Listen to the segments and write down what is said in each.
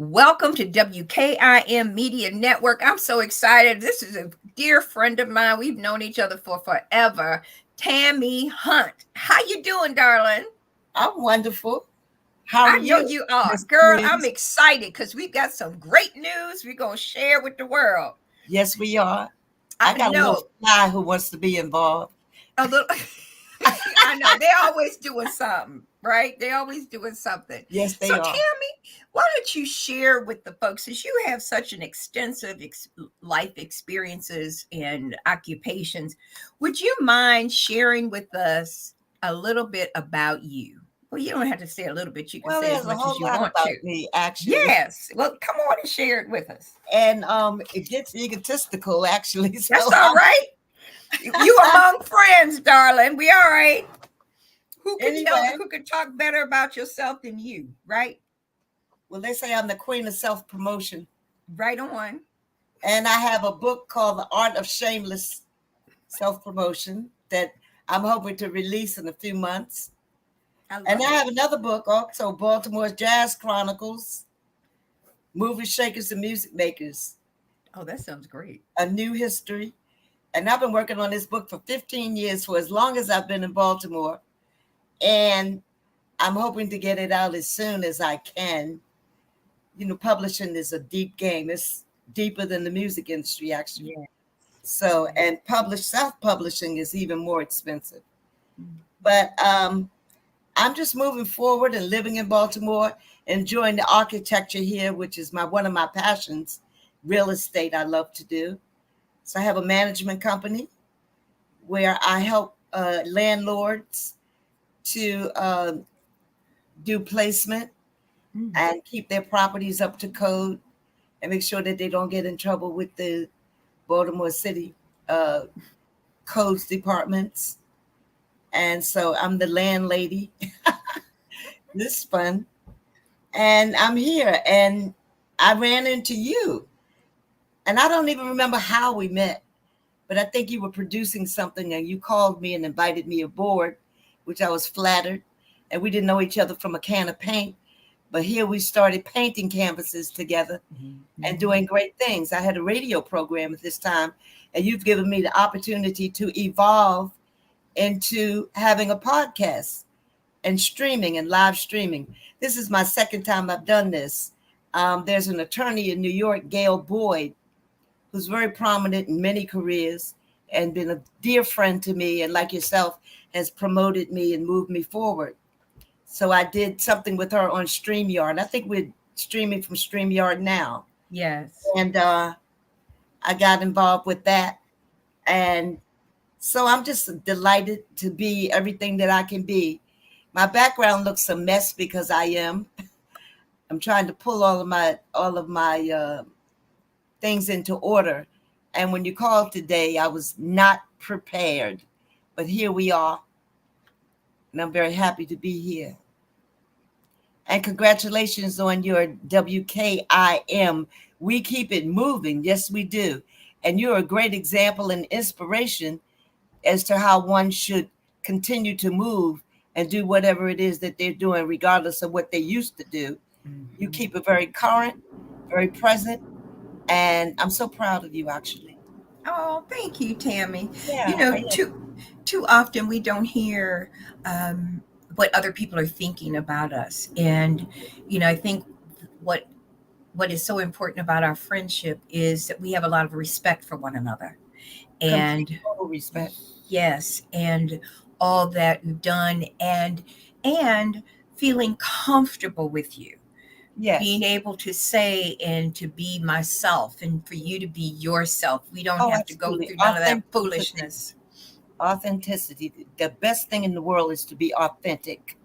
Welcome to WKIM Media Network. I'm so excited. This is a dear friend of mine. We've known each other for forever. Tammi Hunt. How you doing, darling? I'm wonderful. How are I know you, you are. Miss Girl, I'm Louise? excited because we've got some great news we're going to share with the world. Yes, we are. I I got a little know. fly who wants to be involved. A little I know they're always doing something, right? They're always doing something. Yes, So they are. Tammi, why don't you share with the folks, since you have such an extensive life experiences and occupations, would you mind sharing with us a little bit about you? Well, you don't have to say a little bit. You can Well, say as there's a much as whole you lot want to. about me, actually. Yes. Well, come on and share it with us. And it gets egotistical, actually. So That's all right. You among friends, darling. We all right. Anyway. Who could talk better about yourself than you, right? Well, they say I'm the queen of self-promotion. Right on. And I have a book called The Art of Shameless Self-Promotion that I'm hoping to release in a few months. And I have another book also, Baltimore Jazz Chronicles, Movie Shakers and Music Makers. Oh, that sounds great. A New History. And I've been working on this book for 15 years, for as long as I've been in Baltimore. And I'm hoping to get it out as soon as I can. You know, publishing is a deep game. It's deeper than the music industry, actually. Yeah. So, and self-publishing is even more expensive. Mm-hmm. But I'm just moving forward and living in Baltimore, enjoying the architecture here, which is one of my passions. Real estate I love to do. So I have a management company where I help landlords to do placement and keep their properties up to code and make sure that they don't get in trouble with the Baltimore City codes departments. And so I'm the landlady. This is fun. And I'm here, and I ran into you. And I don't even remember how we met, but I think you were producing something and you called me and invited me aboard, which I was flattered. And we didn't know each other from a can of paint. But here we started painting canvases together and doing great things. I had a radio program at this time, and you've given me the opportunity to evolve into having a podcast and streaming and live streaming. This is my second time I've done this. There's an attorney in New York, Gail Boyd, who's very prominent in many careers and been a dear friend to me, and like yourself, has promoted me and moved me forward. So I did something with her on StreamYard. I think we're streaming from StreamYard now. Yes. And I got involved with that. And so I'm just delighted to be everything that I can be. My background looks a mess because I'm trying to pull all of my things into order. And when you called today, I was not prepared, but here we are. And I'm very happy to be here. And congratulations on your WKIM. We keep it moving. Yes, we do. And you're a great example and inspiration as to how one should continue to move and do whatever it is that they're doing, regardless of what they used to do. You keep it very current, very present. And I'm so proud of you, actually. Oh, thank you, Tammi. Yeah, too often we don't hear what other people are thinking about us. And, I think what is so important about our friendship is that we have a lot of respect for one another. And total respect. Yes. And all that you've done and feeling comfortable with you. Yes. Being able to say and to be myself and for you to be yourself. We don't have to go through none of that foolishness. Authenticity. The best thing in the world is to be authentic.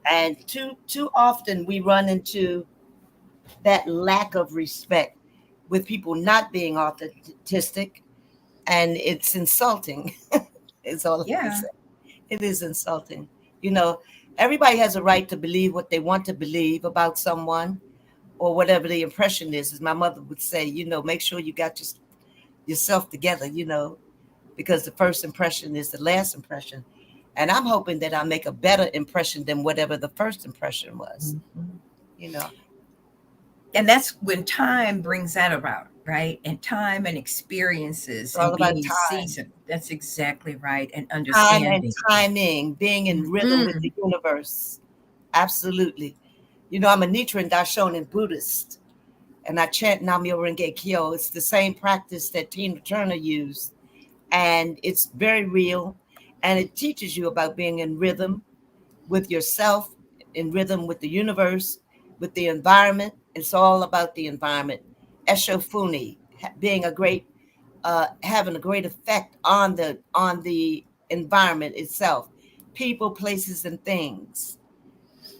And too often we run into that lack of respect with people not being authentic, and it's insulting. It's all I can say. It is insulting. Everybody has a right to believe what they want to believe about someone or whatever the impression is. As my mother would say, make sure you got yourself together, because the first impression is the last impression. And I'm hoping that I make a better impression than whatever the first impression was, And that's when time brings that about, right? And time and It's experiences all and about being time. seasoned. That's exactly right. And Time and understanding. timing, being in rhythm with Hmm. the universe. Absolutely. You know, I'm a Nichiren Daishonin Buddhist, and I chant Nam-myoho Renge Kyo. It's the same practice that Tina Turner used, and it's very real, and it teaches you about being in rhythm with yourself, in rhythm with the universe, with the environment. It's all about the environment. Eshofuni, being a great, having a great effect on the environment itself, people, places, and things,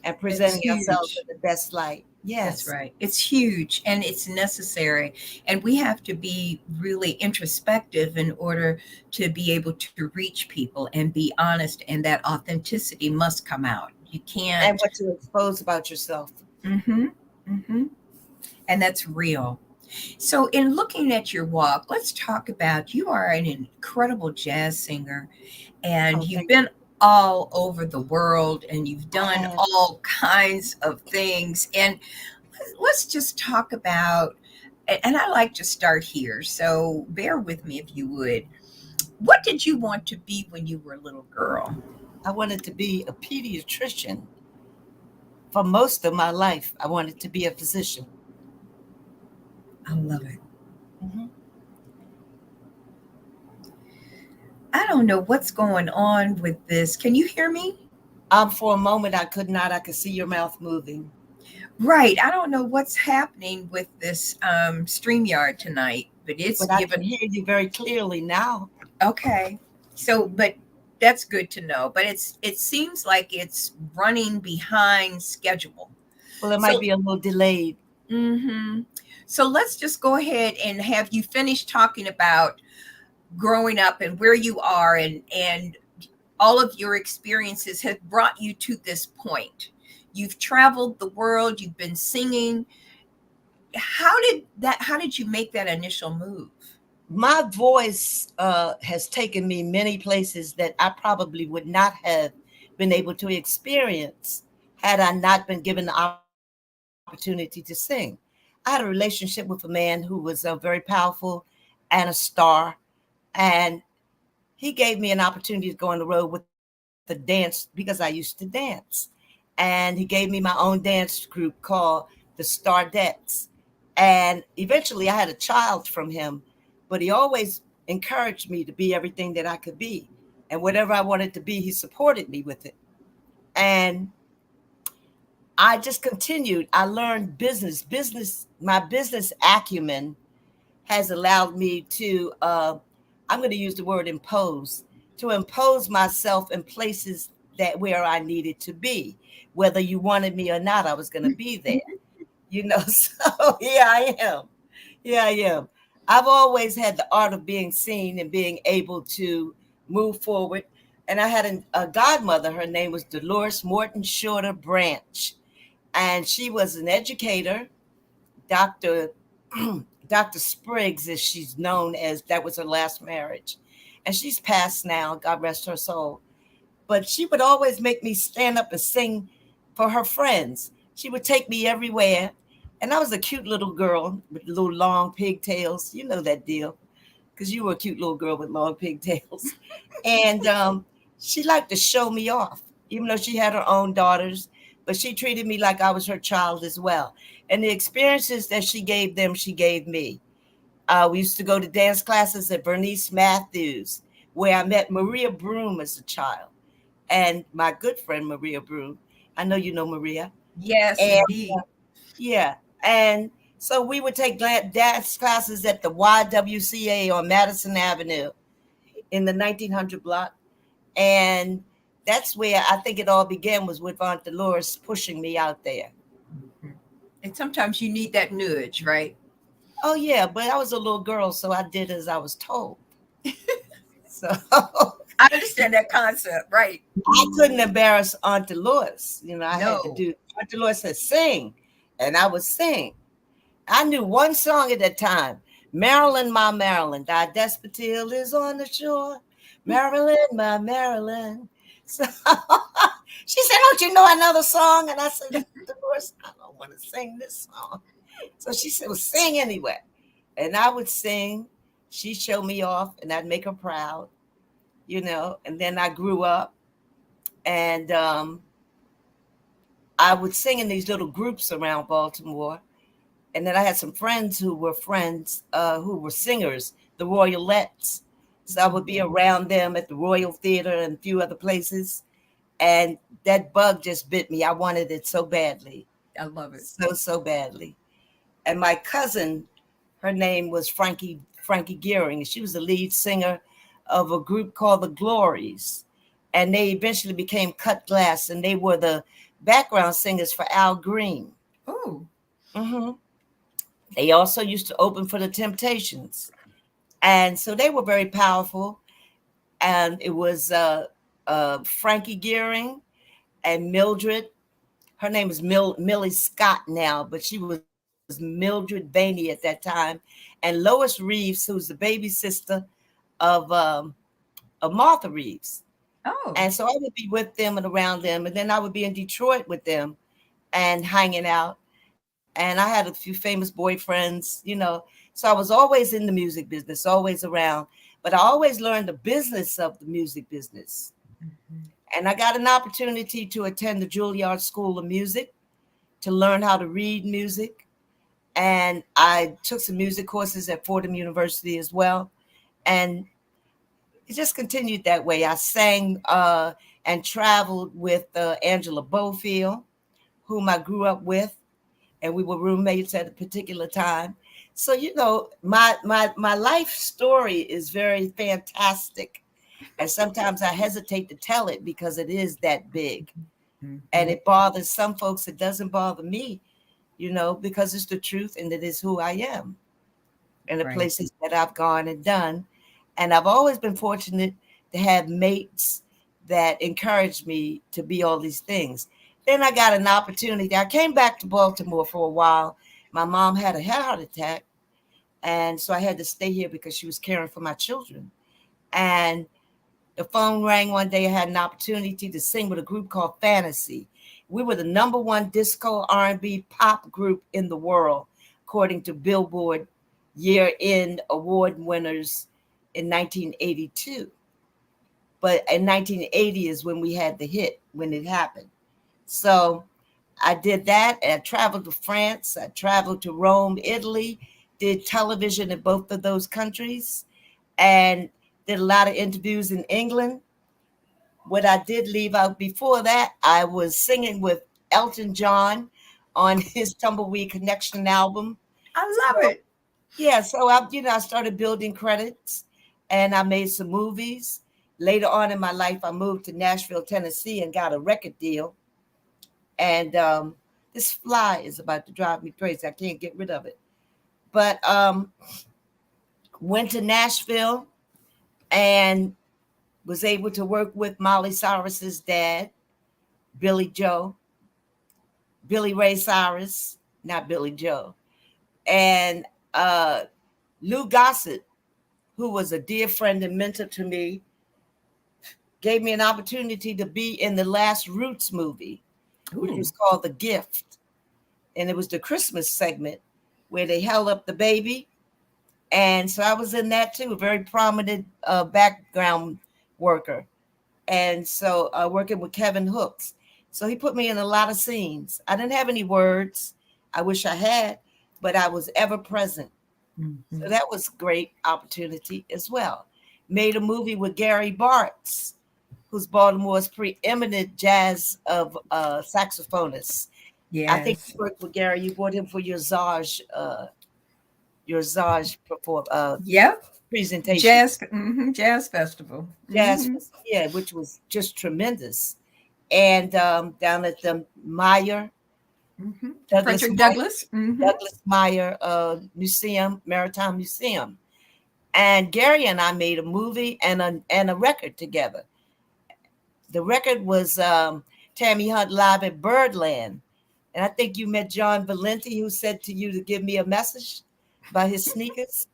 and It's presenting ourselves huge. in the best light. That's Yes. right. It's huge and it's necessary. And we have to be really introspective in order to be able to reach people and be honest. And that authenticity must come out. You And can't. what you expose about yourself. Mm-hmm. Mm-hmm. And that's real. So, in looking at your walk, let's talk about you are an incredible jazz singer and Oh, you've thank been you. all over the world and you've I done have. all kinds of things. And let's just talk about, and I like to start here, so bear with me if you would. What did you want to be when you were a little girl? I wanted to be a pediatrician for most of my life. I wanted to be a physician. I love it. Mhm. I don't know what's going on with this. Can you hear me? For a moment, I could not. I could see your mouth moving. Right. I don't know what's happening with this StreamYard tonight, but it's But I can given. hear you very clearly now. Okay. So, but that's good to know. But it seems like it's running behind schedule. Well, it might So, be a little delayed. mm-hmm. So let's just go ahead and have you finish talking about growing up and where you are and all of your experiences have brought you to this point. You've traveled the world, you've been singing. How did you make that initial move? My voice has taken me many places that I probably would not have been able to experience had I not been given the opportunity to sing. I had a relationship with a man who was very powerful and a star, and he gave me an opportunity to go on the road with the dance because I used to dance. And he gave me my own dance group called the Stardettes. And eventually I had a child from him, but he always encouraged me to be everything that I could be. And whatever I wanted to be, he supported me with it. And I just continued. I learned my business acumen has allowed me to, I'm going to use the word impose, to impose myself in places that where I needed to be. Whether you wanted me or not, I was going to be there. You know, so here I am. Here I am. I've always had the art of being seen and being able to move forward. And I had a godmother. Her name was Dolores Morton Shorter Branch. And she was an educator, Dr. Dr. Spriggs, as she's known as, that was her last marriage. And she's passed now, God rest her soul. But she would always make me stand up and sing for her friends. She would take me everywhere. And I was a cute little girl with little long pigtails. You know that deal, because you were a cute little girl with long pigtails. And she liked to show me off, even though she had her own daughters, but she treated me like I was her child as well. And the experiences that she gave them, she gave me. We used to go to dance classes at Bernice Matthews, where I met Maria Broom as a child, and my good friend Maria Broom. I know you know Maria. Yes, And indeed. yeah, and so we would take dance classes at the YWCA on Madison Avenue in the 1900 block. And that's where I think it all began, was with Aunt Dolores pushing me out there. Mhm. And sometimes you need that nudge, right? Oh yeah, but I was a little girl, so I did as I was told. So I understand that concept, right? I couldn't embarrass Aunt Dolores. You know, I had to No. do. Aunt Dolores said sing, and I would sing. I knew one song at that time. Maryland, my Maryland, thy despotil is on the shore. Maryland, my Maryland. So she said, "Don't you know another song?" And I said, "Dolores, I don't want to sing this song." So she said, well, sing anyway. And I would sing. She'd show me off and I'd make her proud, And then I grew up and I would sing in these little groups around Baltimore. And then I had some friends who were singers, the Royalettes. So I would be around them at the Royal Theater and a few other places. And that bug just bit me. I wanted it so badly. I love it. So badly. And my cousin, her name was Frankie Gearing. She was the lead singer of a group called the Glories. And they eventually became Cut Glass, and they were the background singers for Al Green. Oh. Mm-hmm. They also used to open for the Temptations. And so they were very powerful. And it was Frankie Gearing and Mildred. Her name is Millie Scott now, but she was Mildred Bainey at that time. And Lois Reeves, who's the baby sister of Martha Reeves. Oh. And so I would be with them and around them. And then I would be in Detroit with them and hanging out. And I had a few famous boyfriends, So I was always in the music business, always around. But I always learned the business of the music business. Mm-hmm. And I got an opportunity to attend the Juilliard School of Music to learn how to read music. And I took some music courses at Fordham University as well. And it just continued that way. I sang and traveled with Angela Bofield, whom I grew up with. And we were roommates at a particular time. So, my life story is very fantastic. And sometimes I hesitate to tell it because it is that big. Mm-hmm. And it bothers some folks. It doesn't bother me, because it's the truth and it is who I am and the places that I've gone and done. And I've always been fortunate to have mates that encouraged me to be all these things. Then I got an opportunity. I came back to Baltimore for a while. My mom had a heart attack. And so I had to stay here because she was caring for my children. And the phone rang one day. I had an opportunity to sing with a group called Fantasy. We were the #1 disco R&B pop group in the world, according to Billboard year-end award winners in 1982. But in 1980 is when we had the hit, when it happened. So I did that. I traveled to France. I traveled to Rome, Italy, did television in both of those countries, and did a lot of interviews in England. What I did leave out before that, I was singing with Elton John on his Tumbleweed Connection album. I love it. Yeah, so I started building credits, and I made some movies. Later on in my life, I moved to Nashville, Tennessee, and got a record deal. And this fly is about to drive me crazy. I can't get rid of it. But went to Nashville and was able to work with Molly Cyrus's dad, Billy Ray Cyrus, not Billy Joe. And Lou Gossett, who was a dear friend and mentor to me, gave me an opportunity to be in the last Roots movie, which was called The Gift. And it was the Christmas segment where they held up the baby. And so I was in that too, a very prominent background worker. And so working with Kevin Hooks. So he put me in a lot of scenes. I didn't have any words. I wish I had, but I was ever present. Mm-hmm. So that was a great opportunity as well. Made a movie with Gary Bartz, who's Baltimore's preeminent jazz of saxophonist. Yes. I think you worked with Gary. You brought him for your Zaj presentation. Jazz festival. Jazz, yeah, which was just tremendous. And down at the Meyer, Douglas Meyer Museum, Maritime Museum. And Gary and I made a movie and a record together. The record was Tammi Hunt live at Birdland. And I think you met John Valenti, who said to you to give me a message about his sneakers.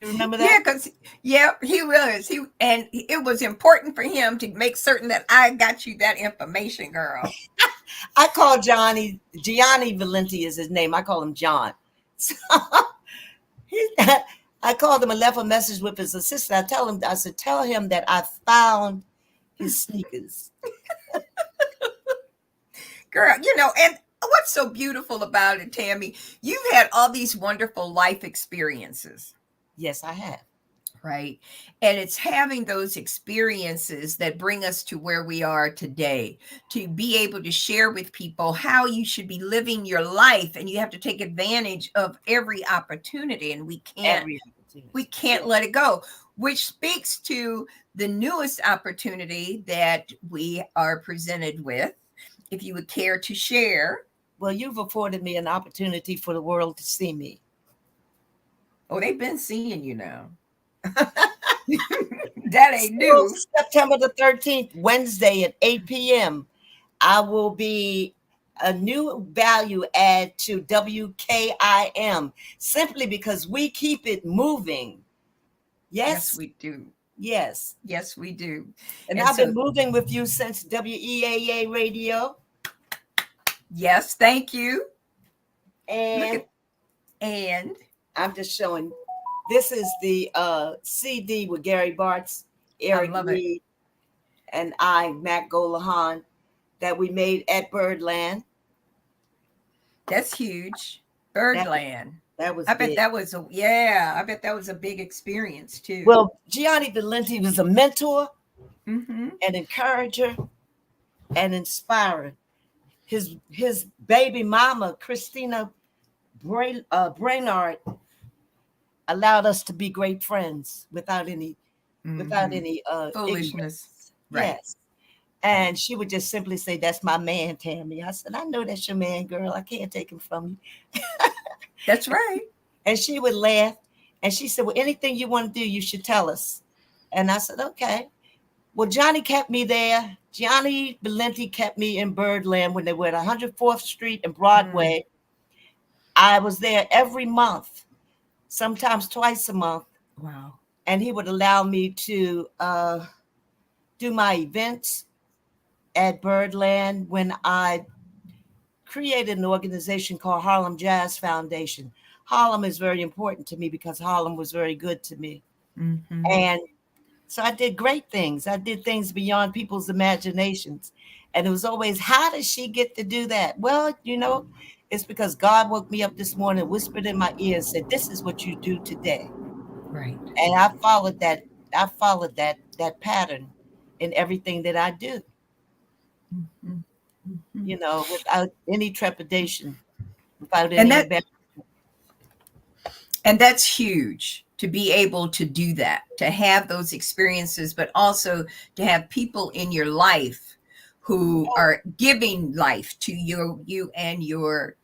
You remember that? Yeah, he was. And it was important for him to make certain that I got you that information, girl. I call Gianni Valenti is his name. I call him John. So he, I called him and left a message with his assistant. I said, tell him that I found his sneakers. Girl, and what's so beautiful about it, Tammy, you've had all these wonderful life experiences. Yes, I have. Right. And it's having those experiences that bring us to where we are today, to be able to share with people how you should be living your life. And you have to take advantage of every opportunity. And we can't let it go, which speaks to the newest opportunity that we are presented with. If you would care to share. Well, you've afforded me an opportunity for the world to see me. Oh, they've been seeing you now. That ain't new. September the 13th, Wednesday at 8 p.m. I will be a new value add to WKIM simply because we keep it moving. Yes, we do. Yes. Yes, we do. And I've been moving with you since WEAA radio. Yes, thank you. And I'm just showing. This is the CD with Gary Bartz, Eric Reed, and Matt Golahan, that we made at Birdland. That's huge. Birdland. That was. I bet that was a big experience too. Well, Gianni Valenti was a mentor, an encourager, and inspirer. His baby mama, Christina Brainard, allowed us to be great friends without any foolishness. Right. Yes. And she would just simply say, "That's my man, Tammy." I said, "I know that's your man, girl. I can't take him from you." That's right. And she would laugh. And she said, "Well, anything you want to do, you should tell us." And I said, "Okay." Well, Johnny kept me there. Gianni Valenti kept me in Birdland when they were at 104th Street and Broadway. I was there every month, sometimes twice a month. Wow. And he would allow me to do my events at Birdland when I created an organization called Harlem Jazz Foundation. Harlem is very important to me because Harlem was very good to me. And so I did great things. I did things beyond people's imaginations. And it was always, how does she get to do that? Well, it's because God woke me up this morning, whispered in my ear and said, "This is what you do today." Right. And I followed that. I followed that pattern in everything that I do. Without any trepidation, without any embarrassment. And that's huge, to be able to do that, to have those experiences, but also to have people in your life who are giving life to you and your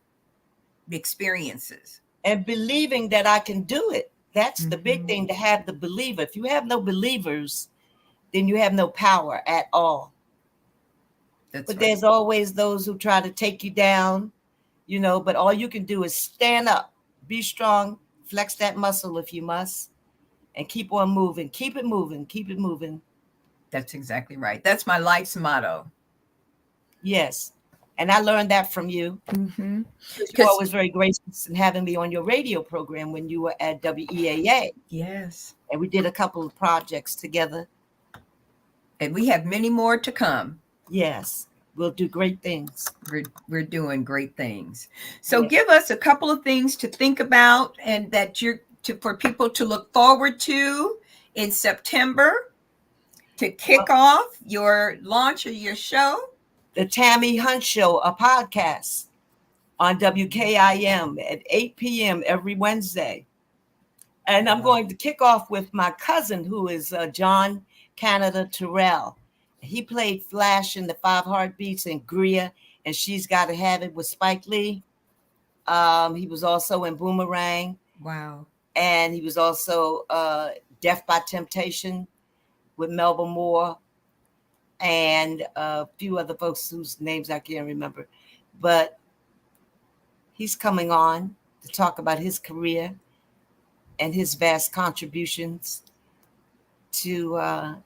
experiences. And believing that I can do it. That's the big thing, to have the believer. If you have no believers, then you have no power at all. But there's always those who try to take you down, but all you can do is stand up, be strong, flex that muscle if you must, and keep on moving. Keep it moving. Keep it moving. That's exactly right. That's my life's motto. Yes. And I learned that from you. You were always very gracious in having me on your radio program when you were at WEAA. Yes. And we did a couple of projects together. And we have many more to come. Yes. We'll do great things. We're doing great things. So give us a couple of things to think about and that for people to look forward to in September to kick off your launch of your show. The Tammi Hunt Show, a podcast on WKIM at 8 p.m. every Wednesday. And I'm going to kick off with my cousin, who is John Canada Terrell. He played Flash in the 5 Heartbeats and Greer, and She's Gotta Have It with Spike Lee. He was also in Boomerang. Wow. And he was also Death by Temptation with Melba Moore and a few other folks whose names I can't remember. But he's coming on to talk about his career and his vast contributions to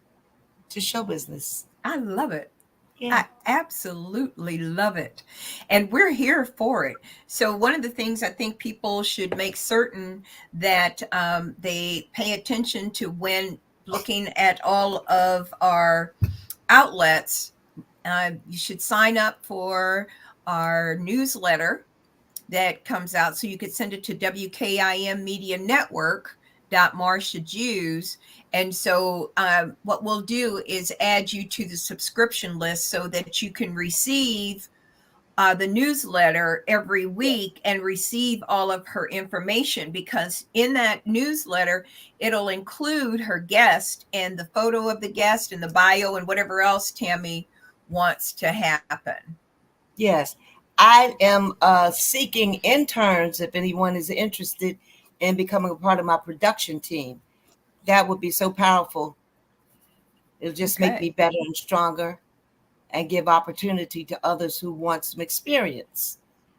show business. I love it. Yeah. I absolutely love it. And we're here for it. So, one of the things I think people should make certain that they pay attention to when looking at all of our outlets, you should sign up for our newsletter that comes out. So you could send it to WKIM Media Network Marcia Jews. And so what we'll do is add you to the subscription list so that you can receive the newsletter every week and receive all of her information, because in that newsletter it'll include her guest and the photo of the guest and the bio and whatever else Tammi wants to happen. Yes. I am seeking interns if anyone is interested in becoming a part of my production team. That would be so powerful. It'll just make me Okay. better and stronger and give opportunity to others who want some experience.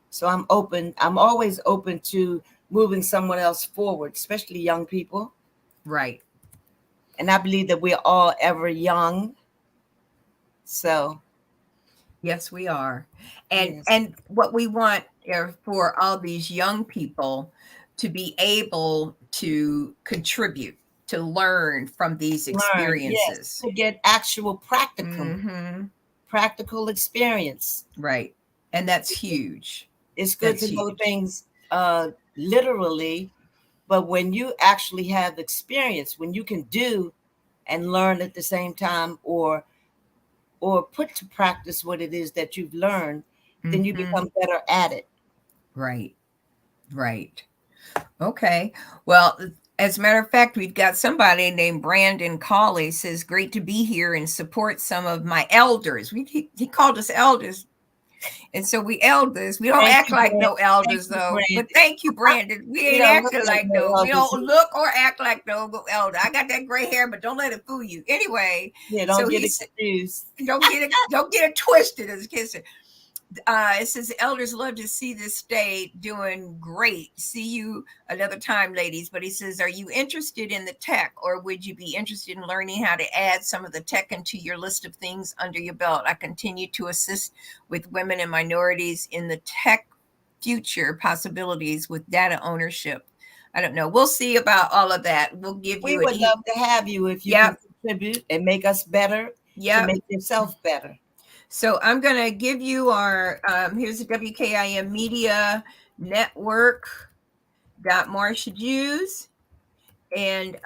So I'm open. I'm always open to moving someone else forward, especially young people. Right. And I believe that we're all ever young. So, Yes, we are. yes, And what we want for all these young people to be able to contribute, to learn from these learn. Yes, experiences. to get actual Mhm. practical experience. Right. And that's huge. It's good That's to know huge. things literally, but when you actually have experience, when you can do and learn at the same time, or put to practice what it is that you've learned, then you Mhm. become better at it. Right. Right. Okay. Well, as a matter of fact, we've got somebody named Brandon Colley says, great to be here and support some of my elders. He called us elders. And so we elders, we don't Thank act you, like Brandon. no Thank elders you, though. But Brandon. thank you, Brandon. We We ain't don't look acting like like no no. We elders. don't look or act like no elder. I got that gray hair, but don't let it fool you. Anyway, Yeah, don't so get he it said, confused. don't get it twisted, as a kid said. It says elders love to see this state doing great. See you another time, ladies. But he says, are you interested in the tech, or would you be interested in learning how to add some of the tech into your list of things under your belt? I continue to assist with women and minorities in the tech future possibilities with data ownership. I don't know. We'll see about all of that. We'll give We you an would love to have you if you can Yep. contribute and make us better to Yep. make yourself better. So I'm going to give you our, here's the WKIM Media Network Marcia Jews, and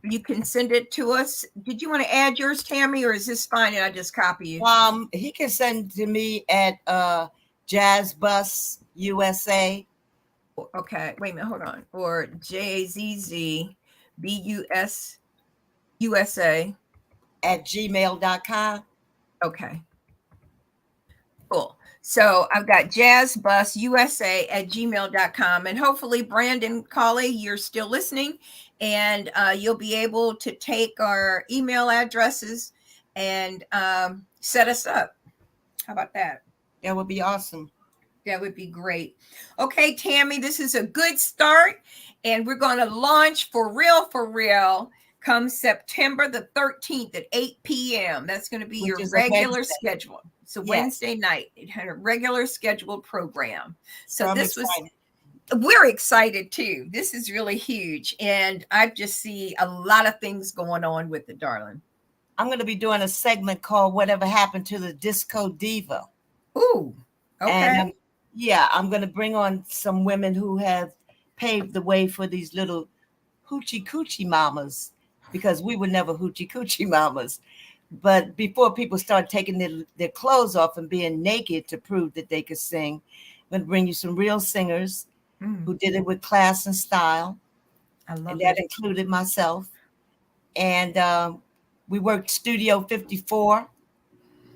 you can send it to us. Did you want to add yours, Tammi, or is this fine and I just copy you? He can send to me at Jazz Bus USA Okay, wait a minute, hold on. Or JZZBUS USA. at gmail.com. Okay, cool. So I've got jazzbususa at gmail.com. And hopefully, Brandon Colley, you're still listening, and you'll be able to take our email addresses and set us up. How about that? That would be awesome. That would be great. Okay, Tammi, this is a good start. And we're going to launch for real, come September the 13th at 8 p.m. That's going to be Which your is a regular Wednesday. schedule. It's a Yes. Wednesday night. It had a regular scheduled program. So So I'm this was, excited. we're excited too. This is really huge. And I just see a lot of things going on with it, darling. I'm going to be doing a segment called Whatever Happened to the Disco Diva. Ooh, And okay. yeah, I'm going to bring on some women who have paved the way for these little hoochie coochie mamas, because we were never hoochie coochie mamas. But before people start taking their clothes off and being naked to prove that they could sing, I'm going to bring you some real singers Mm, who did it with class and style. I And love that it. included myself. And we worked Studio 54,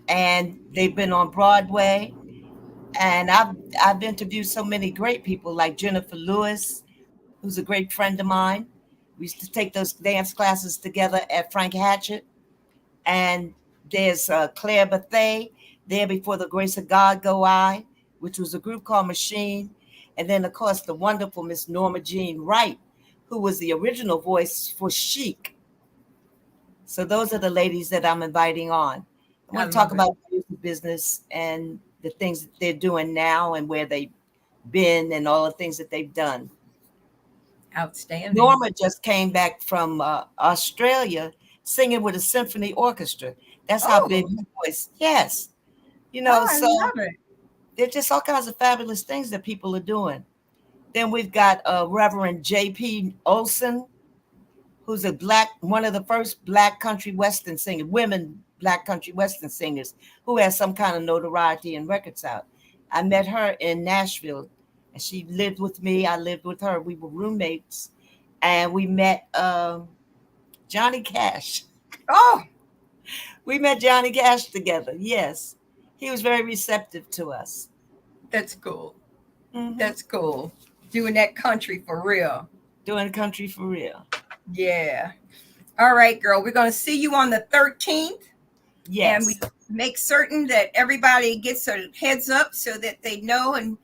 and they've been on Broadway. And I've interviewed so many great people like Jennifer Lewis, who's a great friend of mine. We used to take those dance classes together at Frank Hatchett. And there's Claire Bethay, There Before the Grace of God Go I, which was a group called Machine. And then, of course, the wonderful Miss Norma Jean Wright, who was the original voice for Chic. So those are the ladies that I'm inviting on. I I want to talk love it. about the music business and the things that they're doing now and where they've been and all the things that they've done. Outstanding. Norma just came back from Australia singing with a symphony orchestra. That's how big Oh, her voice. Yes, oh, I so love it. there's just all kinds of fabulous things that people are doing. Then we've got Reverend J.P. Olson, who's one of the first black country western singers, women black country western singers, who has some kind of notoriety and records out. I met her in Nashville, and she lived with me. I lived with her. We were roommates, and we met Johnny Cash. Oh, We met Johnny Cash together. Yes, he was very receptive to us. that's cool. Hmm. That's cool. Doing that country for real. Doing country for real. Yeah. All right, girl. We're going to see you on the 13th. And we Yes, make certain that everybody gets a heads up so that they know. And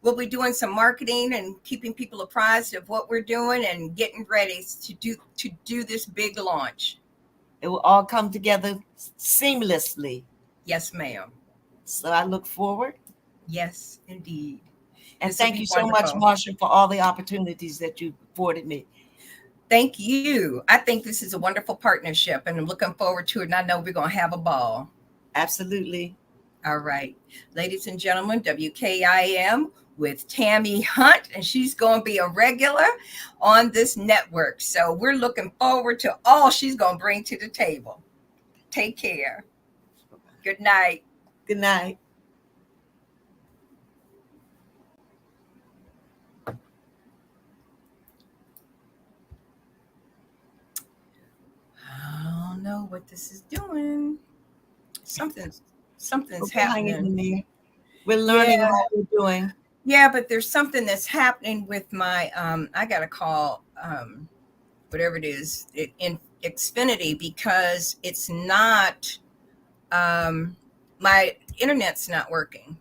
we'll be doing some marketing and keeping people apprised of what we're doing and getting ready to do this big launch. it will all come together seamlessly. Yes, ma'am. So I look forward. Yes, indeed. And This will thank be you so much, wonderful. Marsha, for all the opportunities that you afforded me. Thank you. I think this is a wonderful partnership and I'm looking forward to it. And I know we're going to have a ball. Absolutely. All right. Ladies and gentlemen, WKIM with Tammi Hunt, and she's going to be a regular on this network. So we're looking forward to all she's going to bring to the table. Take care. Good night. Good night. I don't know what this is doing. Something's Okay, hanging happening. in there. We're learning Yeah. how we're doing. Yeah, but there's something that's happening with my I got to call whatever it is in Xfinity because it's not my internet's not working.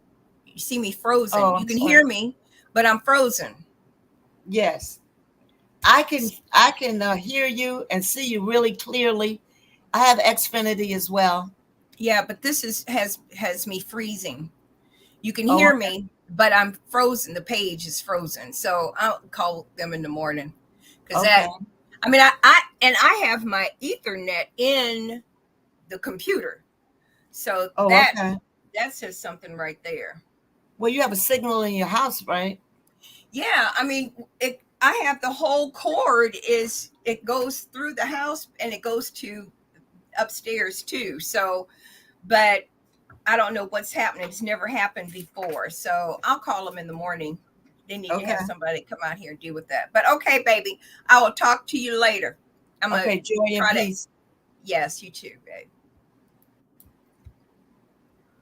You see me frozen. Oh, You I'm can sorry. hear me, but I'm frozen. Yes, I can hear you and see you really clearly. I have Xfinity as well. Yeah, but this has me freezing. You can Oh, hear okay. me, but I'm frozen. The page is frozen. So I'll call them in the morning because Okay. I have my Ethernet in the computer. So Oh, okay. that says something right there. Well, you have a signal in your house, right? Yeah, I mean, I have the whole cord is it goes through the house and it goes to upstairs too. So, but I don't know what's happening. It's never happened before. So I'll call them in the morning. They need to Okay. have somebody come out here and deal with that. But okay, baby, I will talk to you later. I'm gonna Okay, joy and try to. peace. Yes, you too, babe.